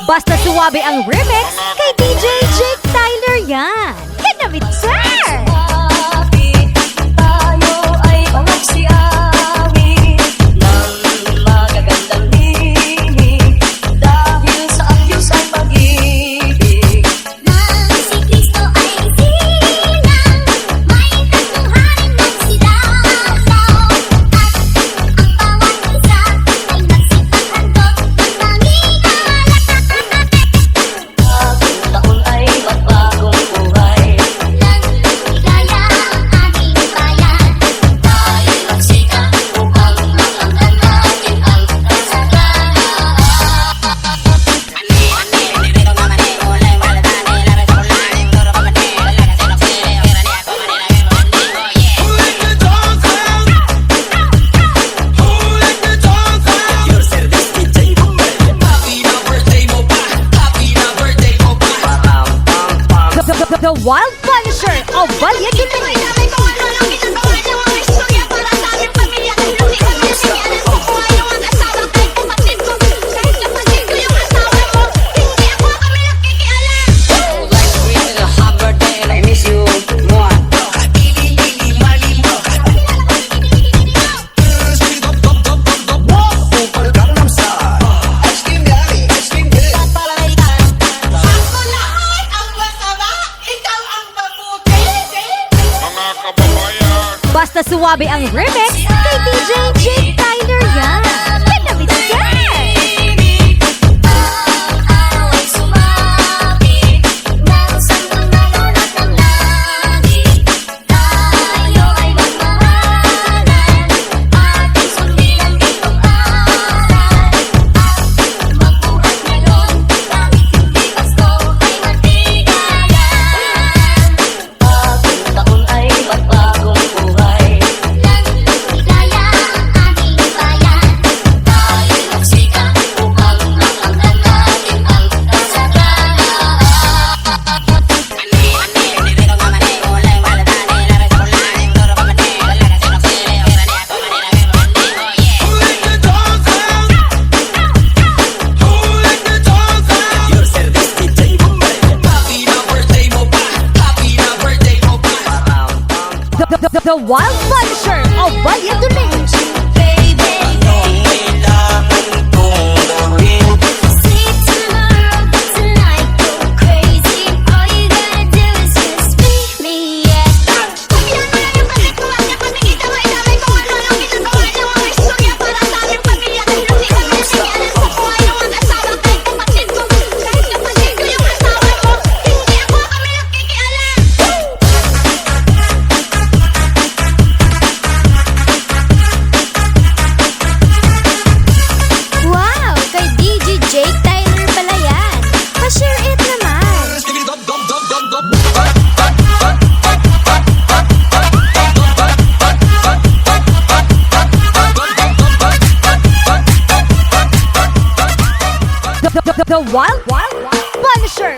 Basta suwabe ang remix kay DJ Jake Tyler yan. Kinamit sir! Tayo ay pangagsiawi ng magagandang himig dahil sa ayos ang pag-ibig. Nang si Kristo ay silang, may tatlong haring nagsilaw. At ang bawat isa ay nagsipaghandog ng nangingalak. Bagong taon ay magbagong buhay. Ligaya ang ating bayan. Tayo magsika upang makamtan natin ang kasalanan. The Wild Punisher of Valladolid. I miss you more. Basta suwabe ang remix kay DJ Jake Tyler yan. Kinamit sir! Ang araw ay sumapit, nang sandunalunan ng langit. Tayo ay magmahalan, ating sundin ang itong aral. At magbuhat ngayon, kahit hindi Pasko ay matigayan. Bagong taon ay magbagong buhay. Ligaya ang ating bayan. Tayo magsika upang makamtan natin ang kasalanan. The Wild Punisher of Valladolid. See tomorrow, tonight, go crazy. All you gotta do is just meet me, yeah. Wow, kay DJ Jake Tyler pala yan. Pa-share it naman. The Wild Punisher.